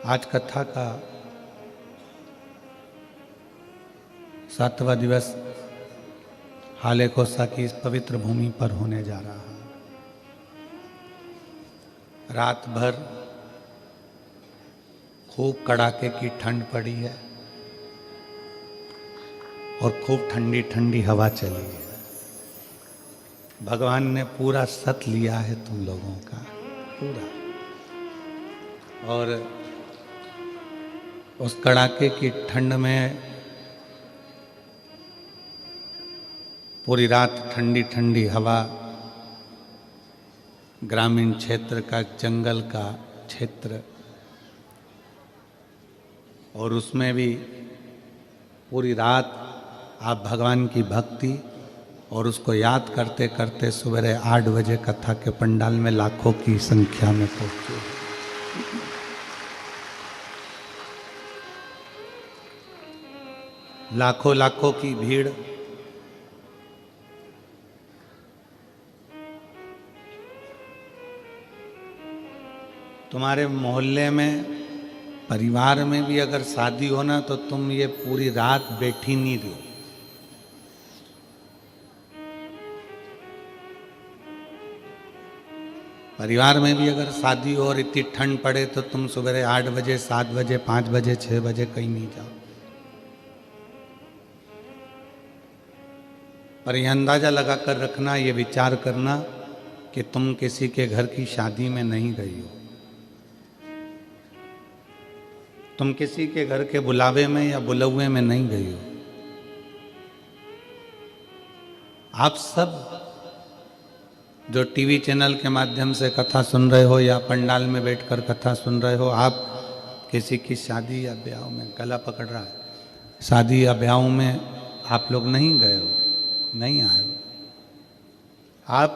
आज कथा का 7वां दिवस हाले कोसा की इस पवित्र भूमि पर होने जा रहा है। रात भर खूब कड़ाके की ठंड पड़ी है और खूब ठंडी ठंडी हवा चली है। भगवान ने पूरा सत लिया है तुम लोगों का पूरा, और उस कड़ाके की ठंड में पूरी रात ठंडी ठंडी हवा, ग्रामीण क्षेत्र का, जंगल का क्षेत्र, और उसमें भी पूरी रात आप भगवान की भक्ति और उसको याद करते करते सवेरे 8 बजे कथा के पंडाल में लाखों की संख्या में पहुंचे। लाखों लाखों की भीड़ तुम्हारे मोहल्ले में, परिवार में भी अगर शादी हो ना तो तुम ये पूरी रात बैठी नहीं रहो। परिवार में भी अगर शादी हो और इतनी ठंड पड़े तो तुम सवेरे 8 बजे, 7 बजे, 5 बजे, 6 बजे कहीं नहीं जाओ। पर यह अंदाजा लगाकर रखना, ये विचार करना कि तुम किसी के घर की शादी में नहीं गई हो, तुम किसी के घर के बुलावे में या बुलौए में नहीं गई हो। आप सब जो टीवी चैनल के माध्यम से कथा सुन रहे हो या पंडाल में बैठकर कथा सुन रहे हो, आप किसी की शादी या ब्याह में, गला पकड़ रहा है, शादी या ब्याह में आप लोग नहीं गए हो, नहीं आए हो। आप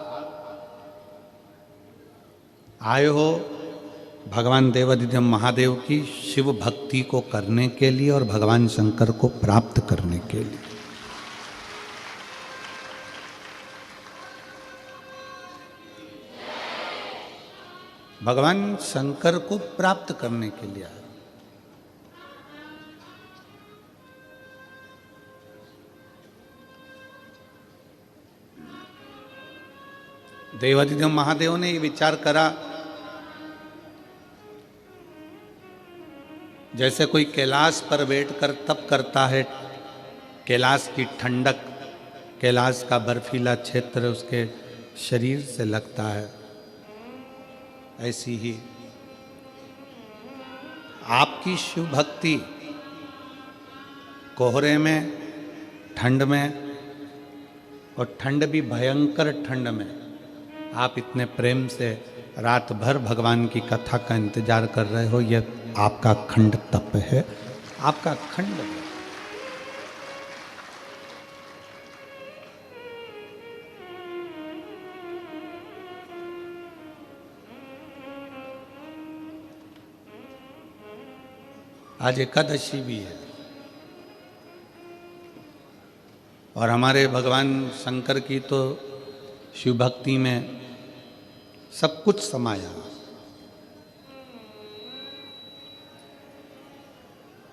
आए हो भगवान देवाधिदेव महादेव की शिव भक्ति को करने के लिए और भगवान शंकर को प्राप्त करने के लिए। भगवान शंकर को प्राप्त करने के लिए आए। देवाधिदेव महादेव ने ये विचार करा, जैसे कोई कैलाश पर बैठकर तप करता है, कैलाश की ठंडक, कैलाश का बर्फीला क्षेत्र उसके शरीर से लगता है, ऐसी ही आपकी शिव भक्ति कोहरे में, ठंड में, और ठंड भी भयंकर ठंड में आप इतने प्रेम से रात भर भगवान की कथा का इंतजार कर रहे हो। यह आपका अखंड तप है, आपका अखंड है। आज एकादशी भी है और हमारे भगवान शंकर की तो शिव भक्ति में सब कुछ समाया।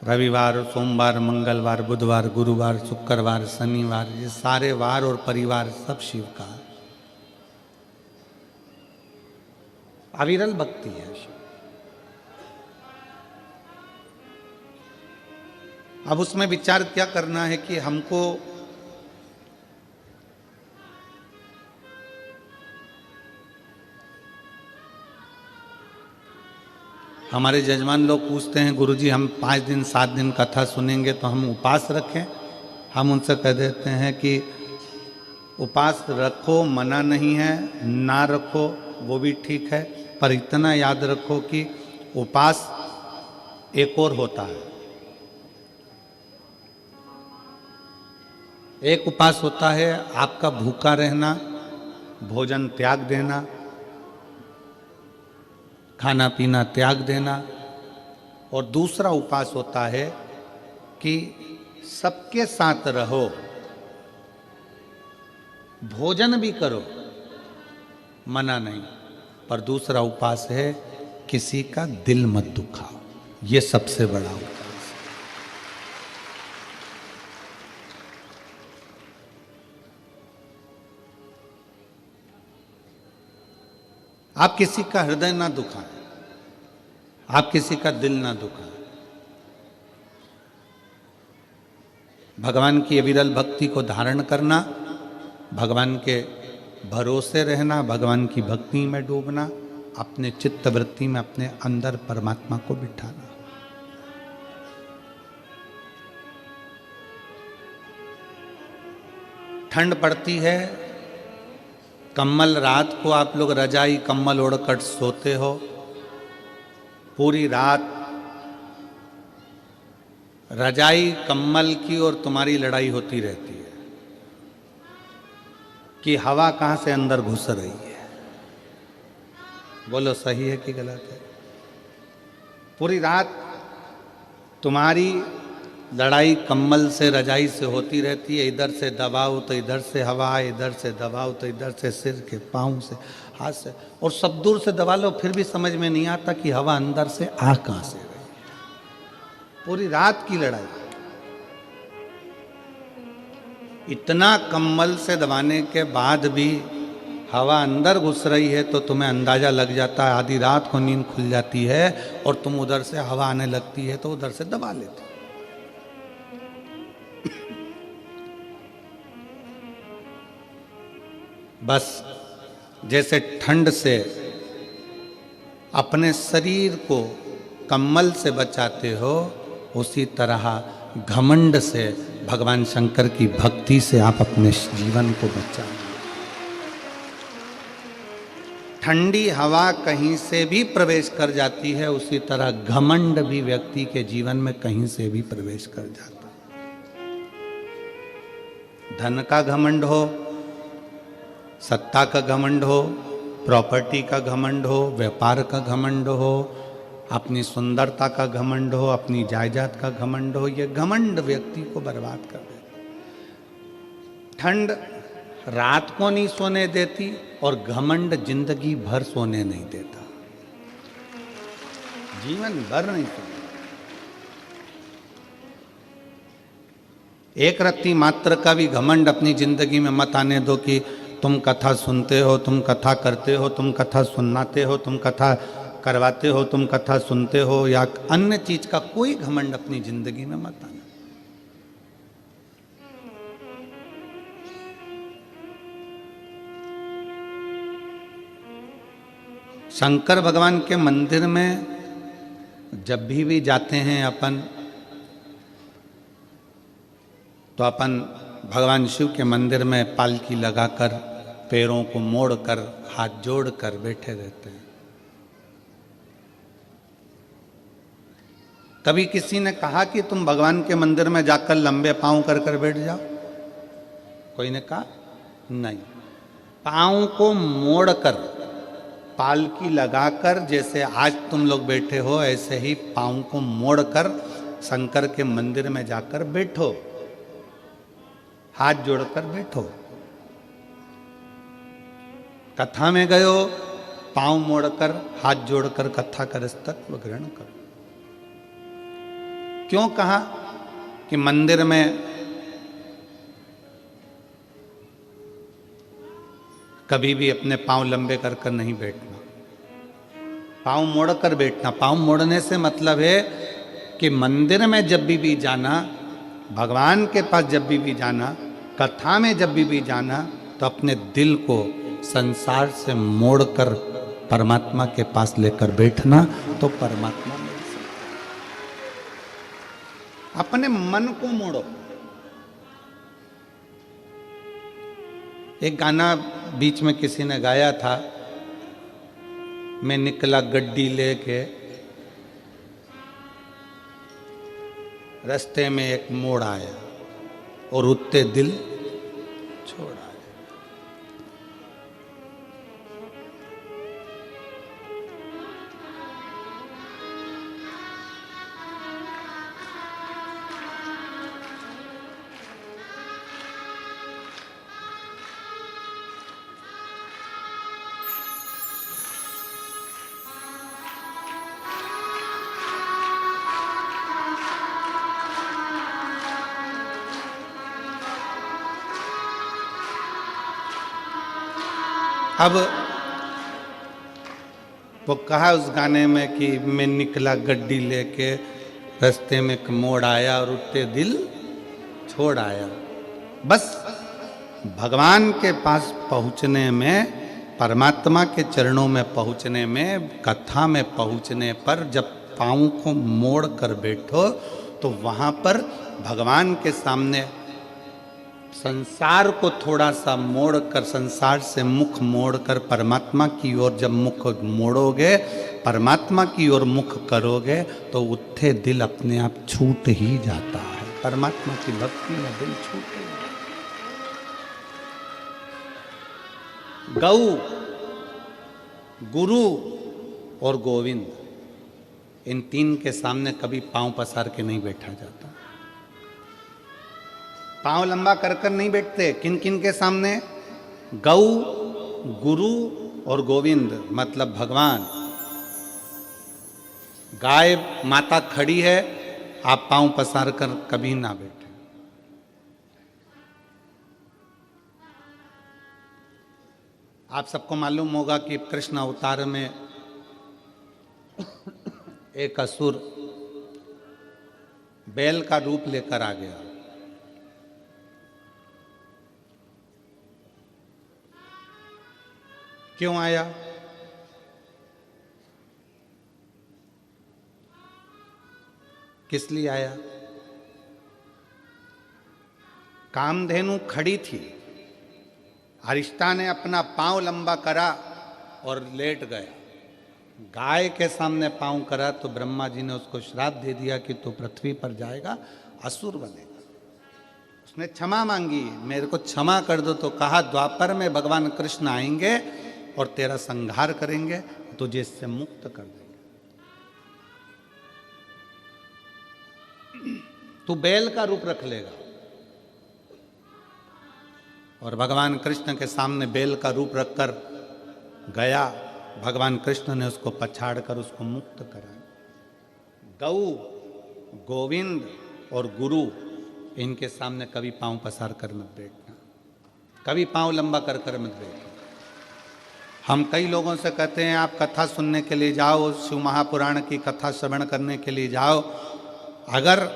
रविवार, सोमवार, मंगलवार, बुधवार, गुरुवार, शुक्रवार, शनिवार, ये सारे वार और परिवार सब शिव का अविरल भक्ति है शिव। अब उसमें विचार क्या करना है कि हमको हमारे जजमान लोग पूछते हैं, गुरुजी हम 5 दिन 7 दिन कथा सुनेंगे तो हम उपवास रखें। हम उनसे कह देते हैं कि उपवास रखो, मना नहीं है, ना रखो वो भी ठीक है, पर इतना याद रखो कि उपवास एक और होता है। एक उपवास होता है आपका भूखा रहना, भोजन त्याग देना, खाना पीना त्याग देना, और दूसरा उपवास होता है कि सबके साथ रहो, भोजन भी करो, मना नहीं, पर दूसरा उपवास है किसी का दिल मत दुखाओ। ये सबसे बड़ा उपास। आप किसी का हृदय ना दुखाएं, आप किसी का दिल ना दुखाएं। भगवान की अविरल भक्ति को धारण करना, भगवान के भरोसे रहना, भगवान की भक्ति में डूबना, अपने चित्त वृत्ति में अपने अंदर परमात्मा को बिठाना। ठंड पड़ती है, कम्बल रात को आप लोग रजाई कम्बल ओढ़कर सोते हो, पूरी रात रजाई कम्बल की और तुम्हारी लड़ाई होती रहती है कि हवा कहां से अंदर घुस रही है। बोलो सही है कि गलत है? पूरी रात तुम्हारी लड़ाई कम्बल से रजाई से होती रहती है। इधर से दबाओ तो इधर से हवा, इधर से दबाओ तो इधर से सिर के पाँव से हाथ से, और सब दूर से दबा लो फिर भी समझ में नहीं आता कि हवा अंदर से आ कहां से रही। पूरी रात की लड़ाई, इतना कम्बल से दबाने के बाद भी हवा अंदर घुस रही है तो तुम्हें अंदाजा लग जाता है। आधी रात को नींद खुल जाती है और तुम उधर से हवा आने लगती है तो उधर से दबा लेते। बस जैसे ठंड से अपने शरीर को कम्बल से बचाते हो, उसी तरह घमंड से भगवान शंकर की भक्ति से आप अपने जीवन को बचाओ। ठंडी हवा कहीं से भी प्रवेश कर जाती है, उसी तरह घमंड भी व्यक्ति के जीवन में कहीं से भी प्रवेश कर जाता है। धन का घमंड हो, सत्ता का घमंड हो, प्रॉपर्टी का घमंड हो, व्यापार का घमंड हो, अपनी सुंदरता का घमंड हो, अपनी जायदाद का घमंड हो, ये घमंड व्यक्ति को बर्बाद कर देता। ठंड रात को नहीं सोने देती और घमंड जिंदगी भर सोने नहीं देता, जीवन भर नहीं सोने। एक रत्ती मात्र का भी घमंड अपनी जिंदगी में मत आने दो कि तुम कथा सुनते हो, तुम कथा करते हो, तुम कथा सुनाते हो, तुम कथा करवाते हो, तुम कथा सुनते हो, या अन्य चीज का कोई घमंड अपनी जिंदगी में मत आना। शंकर भगवान के मंदिर में जब भी जाते हैं अपन, तो अपन भगवान शिव के मंदिर में पालकी लगाकर, पैरों को मोड़कर, हाथ जोड़कर बैठे रहते हैं। कभी किसी ने कहा कि तुम भगवान के मंदिर में जाकर लंबे पांव कर कर बैठ जाओ? कोई ने कहा नहीं। पांव को मोड़कर, पालकी लगाकर, जैसे आज तुम लोग बैठे हो ऐसे ही पांव को मोड़कर शंकर के मंदिर में जाकर बैठो, हाथ जोड़कर बैठो। कथा में गए हो, पांव मोड़कर हाथ जोड़कर कथा का रस्तत्व ग्रहण करो। क्यों कहा कि मंदिर में कभी भी अपने पांव लंबे कर कर नहीं बैठना, पांव मोड़कर बैठना। पांव मोड़ने से मतलब है कि मंदिर में जब भी जाना, भगवान के पास जब भी जाना, कथा में जब भी जाना, तो अपने दिल को संसार से मोड़कर परमात्मा के पास लेकर बैठना, तो परमात्मा मिल सकता। अपने मन को मोड़ो। एक गाना बीच में किसी ने गाया था, मैं निकला गड्डी लेके, रास्ते में एक मोड़ आया और उत्ते दिल छोड़ आया। अब वो कहा उस गाने में कि मैं निकला गड्डी लेके, रास्ते में एक मोड़ आया और उठते दिल छोड़ आया। बस भगवान के पास पहुंचने में, परमात्मा के चरणों में पहुंचने में, कथा में पहुंचने पर जब पाँव को मोड़ कर बैठो तो वहां पर भगवान के सामने संसार को थोड़ा सा मोड़ कर, संसार से मुख मोड़ कर परमात्मा की ओर जब मुख मोड़ोगे, परमात्मा की ओर मुख करोगे तो उठे दिल अपने आप छूट ही जाता है। परमात्मा की भक्ति में दिल छूटे। गौ, गुरु और गोविंद, इन तीन के सामने कभी पांव पसार के नहीं बैठा जाता। पांव लंबा कर कर नहीं बैठते। किन किन के सामने? गौ, गुरु और गोविंद, मतलब भगवान। गाय माता खड़ी है, आप पांव पसार कर कभी ना बैठे। आप सबको मालूम होगा कि कृष्ण अवतार में एक असुर बैल का रूप लेकर आ गया। क्यों आया? किस लिए आया? कामधेनु खड़ी थी, अरिष्टा ने अपना पांव लंबा करा और लेट गया। गाय के सामने पांव करा तो ब्रह्मा जी ने उसको श्राप दे दिया कि तू पृथ्वी पर जाएगा, असुर बनेगा। उसने क्षमा मांगी, मेरे को क्षमा कर दो। तो कहा द्वापर में भगवान कृष्ण आएंगे और तेरा संहार करेंगे, तुझे इससे मुक्त कर देंगे। तू बैल का रूप रख लेगा। और भगवान कृष्ण के सामने बैल का रूप रखकर गया। भगवान कृष्ण ने उसको पछाड़ कर उसको मुक्त करा। गौ, गोविंद और गुरु, इनके सामने कभी पांव पसार कर मत बैठना, कभी पांव लंबा कर कर मत बैठना। हम कई लोगों से कहते हैं आप कथा सुनने के लिए जाओ, शिव महापुराण की कथा श्रवण करने के लिए जाओ। अगर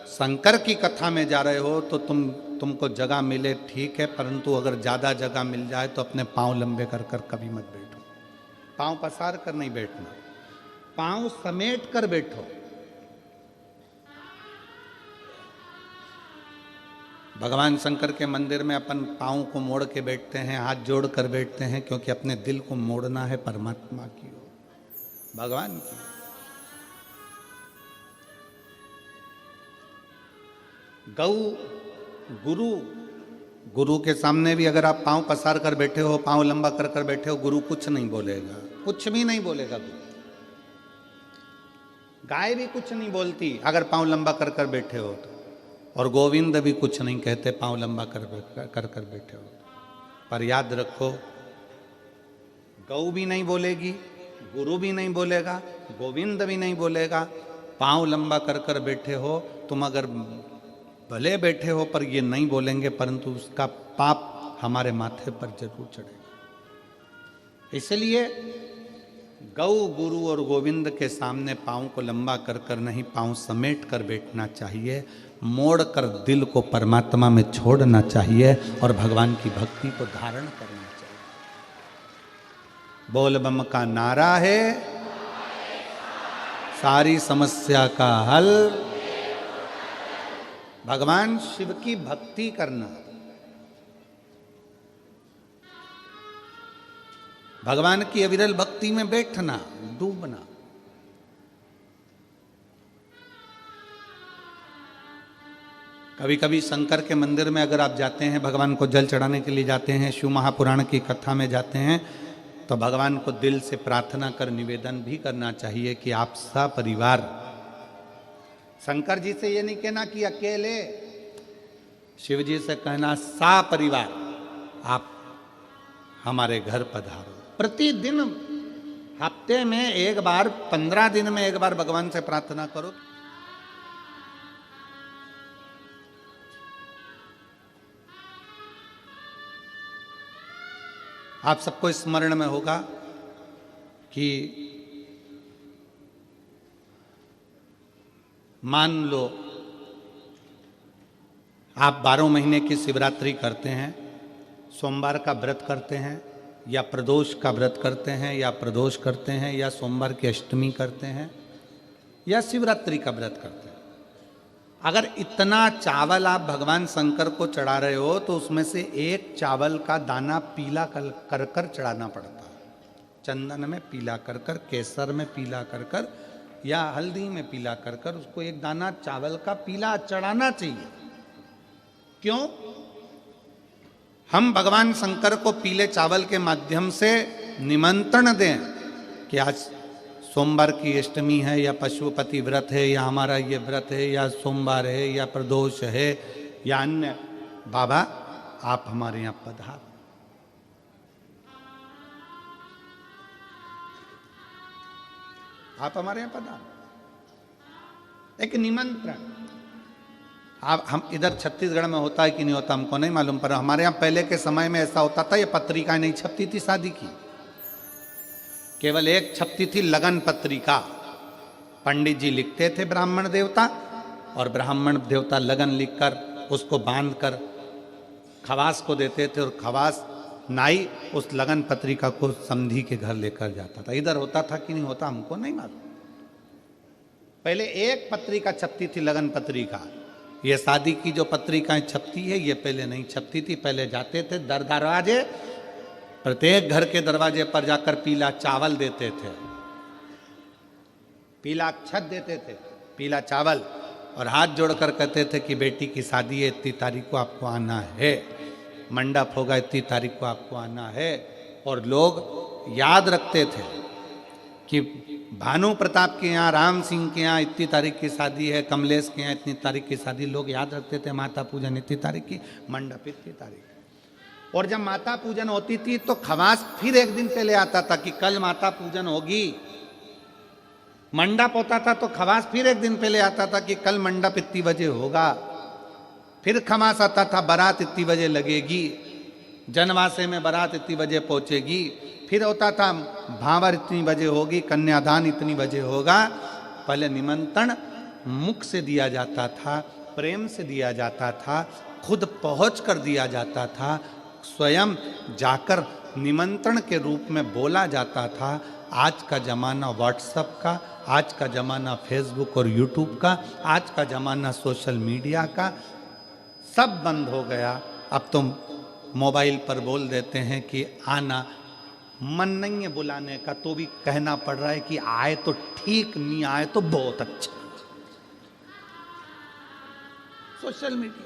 शंकर की कथा में जा रहे हो तो तुमको जगह मिले ठीक है, परंतु अगर ज़्यादा जगह मिल जाए तो अपने पांव लंबे कर कर कभी मत बैठो। पांव पसार कर नहीं बैठना, पांव समेट कर बैठो। भगवान शंकर के मंदिर में अपन पांव को मोड़ के बैठते हैं, हाथ जोड़ कर बैठते हैं, क्योंकि अपने दिल को मोड़ना है परमात्मा की ओर, भगवान की। गौ, गुरु, गुरु के सामने भी अगर आप पांव पसार कर बैठे हो, पांव लंबा कर कर बैठे हो, गुरु कुछ नहीं बोलेगा, कुछ भी नहीं बोलेगा गुरु। गाय भी कुछ नहीं बोलती अगर पांव लंबा कर कर बैठे हो तो, और गोविंद भी कुछ नहीं कहते पांव लंबा कर बैठे हो। पर याद रखो, गौ भी नहीं बोलेगी, गुरु भी नहीं बोलेगा, गोविंद भी नहीं बोलेगा। पांव लंबा कर कर बैठे हो तुम, अगर भले बैठे हो पर ये नहीं बोलेंगे, परंतु उसका पाप हमारे माथे पर जरूर चढ़ेगा। इसलिए गौ, गुरु और गोविंद के सामने पांव को लंबा कर कर नहीं, पांव समेट कर बैठना चाहिए। मोड़ कर दिल को परमात्मा में छोड़ना चाहिए और भगवान की भक्ति को धारण करना चाहिए। बोल बम का नारा है सारी समस्या का हल, भगवान शिव की भक्ति करना, भगवान की अविरल भक्ति में बैठना, डूबना। कभी कभी शंकर के मंदिर में अगर आप जाते हैं, भगवान को जल चढ़ाने के लिए जाते हैं, शिव महापुराण की कथा में जाते हैं, तो भगवान को दिल से प्रार्थना कर निवेदन भी करना चाहिए कि आप सपरिवार, शंकर जी से ये नहीं कहना कि अकेले, शिव जी से कहना सपरिवार आप हमारे घर पधारो। प्रतिदिन, हफ्ते में एक बार, 15 दिन में एक बार भगवान से प्रार्थना करो। आप सबको स्मरण में होगा कि मान लो आप 12 महीने की शिवरात्रि करते हैं, सोमवार का व्रत करते हैं, या प्रदोष का व्रत करते हैं, या प्रदोष करते हैं, या सोमवार की अष्टमी करते हैं, या शिवरात्रि का व्रत करते हैं। अगर इतना चावल आप भगवान शंकर को चढ़ा रहे हो तो उसमें से एक चावल का दाना पीला कर कर चढ़ाना पड़ता है। चंदन में पीला कर कर, केसर में पीला कर कर, या हल्दी में पीला कर कर उसको एक दाना चावल का पीला चढ़ाना चाहिए। क्यों? हम भगवान शंकर को पीले चावल के माध्यम से निमंत्रण दें कि आज सोमवार की अष्टमी है, या पशुपति व्रत है, या हमारा ये व्रत है, या सोमवार है, या प्रदोष है, या अन्य, बाबा आप हमारे यहां पधार। आप हमारे यहां पधार, एक निमंत्रण। आप हम इधर छत्तीसगढ़ में होता है कि नहीं होता हमको नहीं मालूम, पर हमारे यहाँ पहले के समय में ऐसा होता था, ये पत्रिका नहीं छपती थी शादी की, केवल एक छपती थी लगन पत्रिका। पंडित जी लिखते थे ब्राह्मण देवता, और ब्राह्मण देवता लगन लिखकर उसको बांधकर खवास को देते थे, और खवास नाई उस लगन पत्रिका को समधी के घर लेकर जाता था। इधर होता था कि नहीं होता हमको नहीं मालूम। पहले एक पत्रिका छपती थी, लगन पत्रिका। ये शादी की जो पत्रिकाएं छपती है ये पहले नहीं छपती थी। पहले जाते थे दरवाजे, प्रत्येक घर के दरवाजे पर जाकर पीला चावल देते थे, पीला अक्षत देते थे, पीला चावल, और हाथ जोड़कर कहते थे कि बेटी की शादी है, इतनी तारीख को आपको आना है, मंडप होगा, इतनी तारीख को आपको आना है। और लोग याद रखते थे कि भानु प्रताप के यहाँ, राम सिंह के यहाँ इतनी तारीख की शादी है, कमलेश के यहाँ इतनी तारीख की शादी, लोग याद रखते थे। माता पूजन इतनी तारीख की, मंडप इतनी तारीख। और जब माता पूजन होती थी तो खवास फिर एक दिन पहले आता था कि कल माता पूजन होगी। मंडप होता था तो खवास फिर एक दिन पहले आता था कि कल मंडप इतनी बजे होगा। फिर खवास आता था, बारात इतनी बजे लगेगी, जनवासे में बारात इतनी बजे पहुंचेगी। फिर होता था भावर इतनी बजे होगी, कन्यादान इतनी बजे होगा। पहले निमंत्रण मुख से दिया जाता था, प्रेम से दिया जाता था, खुद पहुंच कर दिया जाता था, स्वयं जाकर निमंत्रण के रूप में बोला जाता था। आज का ज़माना व्हाट्सएप का, आज का ज़माना फेसबुक और यूट्यूब का, आज का ज़माना सोशल मीडिया का, सब बंद हो गया। अब तुम मोबाइल पर बोल देते हैं कि आना, मन नहीं है बुलाने का तो भी कहना पड़ रहा है कि आए तो ठीक, नहीं आए तो बहुत अच्छा। सोशल मीडिया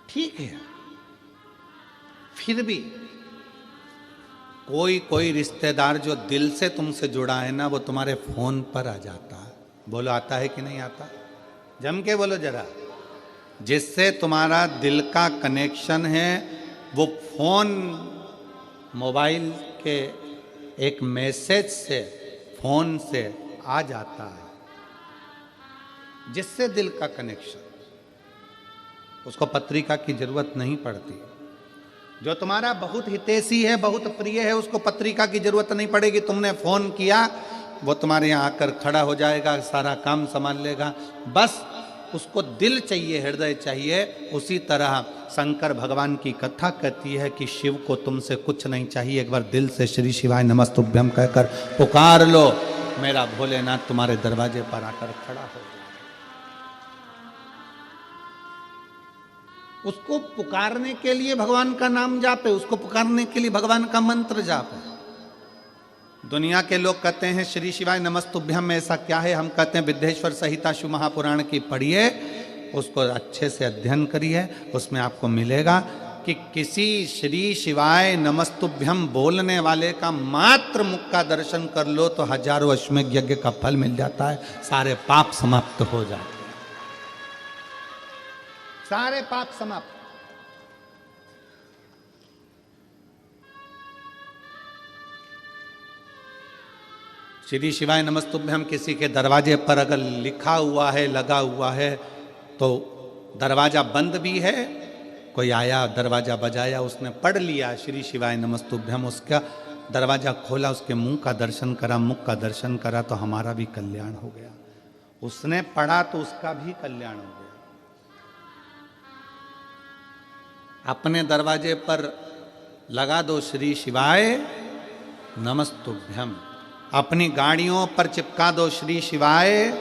ठीक है, फिर भी कोई कोई रिश्तेदार जो दिल से तुमसे जुड़ा है ना, वो तुम्हारे फोन पर आ जाता है। बोलो आता है कि नहीं आता? जम के बोलो जरा। जिससे तुम्हारा दिल का कनेक्शन है वो फोन, मोबाइल के एक मैसेज से, फोन से आ जाता है। जिससे दिल का कनेक्शन, उसको पत्रिका की जरूरत नहीं पड़ती। जो तुम्हारा बहुत हितैषी है, बहुत प्रिय है, उसको पत्रिका की जरूरत नहीं पड़ेगी। तुमने फोन किया, वो तुम्हारे यहाँ आकर खड़ा हो जाएगा, सारा काम संभाल लेगा। बस उसको दिल चाहिए, हृदय चाहिए। उसी तरह शंकर भगवान की कथा कहती है कि शिव को तुमसे कुछ नहीं चाहिए, एक बार दिल से श्री शिवाय नमस्तुभ्यम कहकर पुकार लो, मेरा भोलेनाथ तुम्हारे दरवाजे पर आकर खड़ा हो। उसको पुकारने के लिए भगवान का नाम जापे, उसको पुकारने के लिए भगवान का मंत्र जापे। दुनिया के लोग कहते हैं श्री शिवाय नमस्तुभ्यम में ऐसा क्या है? हम कहते हैं विद्येश्वर संहिता शिव महापुराण की पढ़िए, उसको अच्छे से अध्ययन करिए, उसमें आपको मिलेगा कि किसी श्री शिवाय नमस्तुभ्यम बोलने वाले का मात्र मुख का दर्शन कर लो तो हजारों अश्वमेध यज्ञ का फल मिल जाता है, सारे पाप समाप्त हो जाते हैं, सारे पाप समाप्त। श्री शिवाय नमस्तुभ्यम किसी के दरवाजे पर अगर लिखा हुआ है, लगा हुआ है, तो दरवाजा बंद भी है, कोई आया दरवाजा बजाया, उसने पढ़ लिया श्री शिवाय नमस्तुभ्यम, उसका दरवाजा खोला, उसके मुंह का दर्शन करा, मुख का दर्शन करा, तो हमारा भी कल्याण हो गया। उसने पढ़ा तो उसका भी कल्याण हो गया। अपने दरवाजे पर लगा दो श्री शिवाय नमस्तुभ्यम, अपनी गाड़ियों पर चिपका दो श्री शिवाय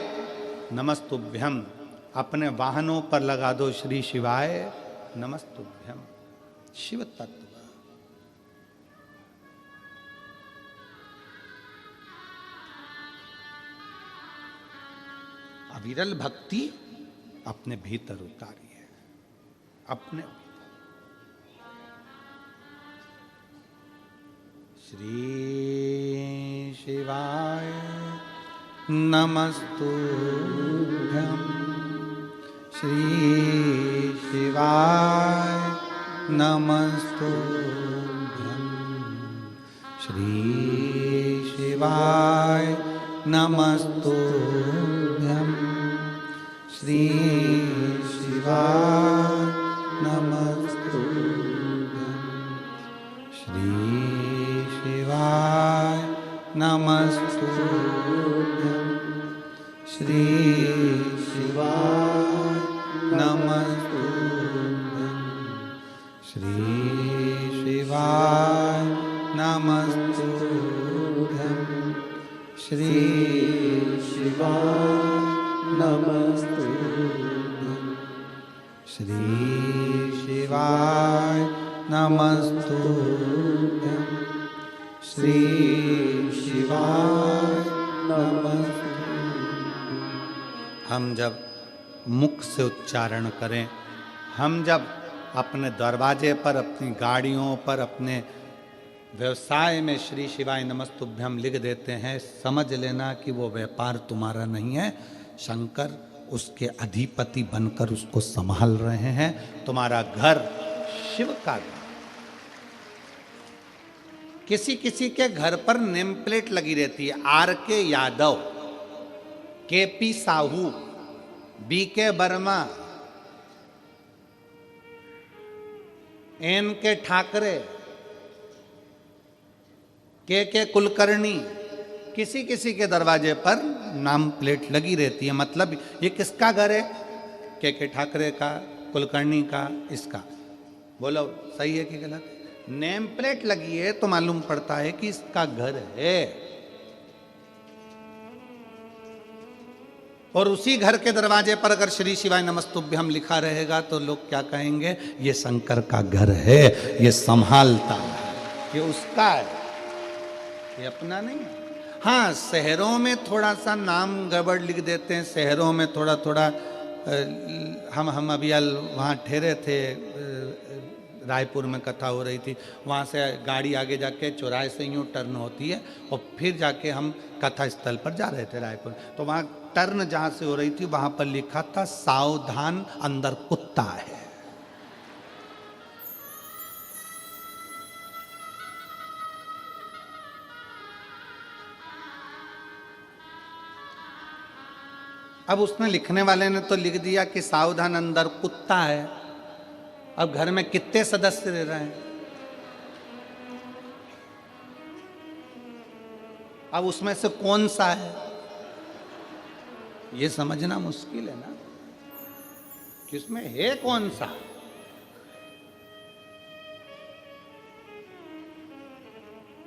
नमस्तुभ्यम, अपने वाहनों पर लगा दो श्री शिवाय नमस्तुभ्यम। शिव तत्व अविरल भक्ति अपने भीतर उतारिए, अपने श्री शिवाय नमस्तुभ्यम, श्री शिवाय नमस्तुभ्यम, श्री शिवाय नमस्तुभ्यम, श्री शिवाय नमस्तुभ्यम, श्री शिवाय नमस्तुभ्यम, श्री शिवाय नमस्तुभ्यम, श्री शिवाय नमस्तुभ्यम, श्री शिवाय नमस्तुभ्यम, श्री शिवाय नमस्तुभ्यम, श्री शिवाय नमस्तुभ्यम। हम जब मुख से उच्चारण करें, हम जब अपने दरवाजे पर, अपनी गाड़ियों पर, अपने व्यवसाय में श्री शिवाय नमस्तुभ्यम लिख देते हैं, समझ लेना कि वो व्यापार तुम्हारा नहीं है, शंकर उसके अधिपति बनकर उसको संभाल रहे हैं। तुम्हारा घर शिव का घर। किसी किसी के घर पर नेम प्लेट लगी रहती है, R.K. Yadav, K.P. Sahu, B.K. Verma, N.K. Thackeray, K.K. Kulkarni. किसी किसी के दरवाजे पर नाम प्लेट लगी रहती है, मतलब ये किसका घर है? K.K. ठाकरे का, कुलकर्णी का, इसका। बोलो सही है कि गलत? नेम प्लेट लगी है तो मालूम पड़ता है कि इसका घर है। और उसी घर के दरवाजे पर अगर श्री शिवाय नमस्तुभ्यम लिखा रहेगा तो लोग क्या कहेंगे? ये शंकर का घर है, ये संभालता है, ये उसका है, ये अपना नहीं है। हाँ, शहरों में थोड़ा सा नाम गड़बड़ लिख देते हैं, शहरों में थोड़ा थोड़ा। हम अभी वहाँ ठहरे थे, रायपुर में कथा हो रही थी, वहाँ से गाड़ी आगे जाके चौराहे से यूँ टर्न होती है और फिर जाके हम कथा स्थल पर जा रहे थे रायपुर। तो वहाँ टर्न जहाँ से हो रही थी वहाँ पर लिखा था सावधान अंदर कुत्ता है। अब उसने, लिखने वाले ने तो लिख दिया कि सावधान अंदर कुत्ता है। अब घर में कितने सदस्य रह रहे हैं? अब उसमें से कौन सा है ये समझना मुश्किल है ना, कि उसमें है कौन सा।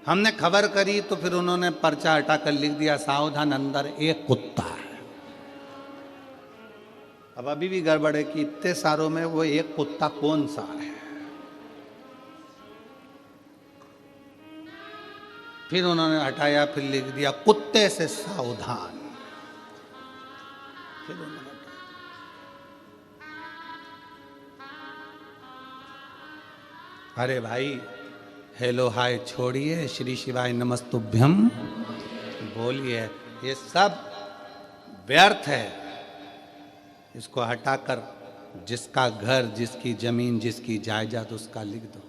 हमने खबर करी तो फिर उन्होंने पर्चा हटाकर लिख दिया सावधान अंदर एक कुत्ता है। अब अभी भी गड़बड़ है कि इतने सारों में वो एक कुत्ता कौन सा है। फिर उन्होंने हटाया, फिर लिख दिया कुत्ते से सावधान। फिर उन्होंने अरे भाई, हेलो हाय छोड़िए, श्री शिवाय नमस्तुभ्यम बोलिए। ये सब व्यर्थ है। इसको हटाकर जिसका घर, जिसकी जमीन, जिसकी जायदाद, उसका लिख दो।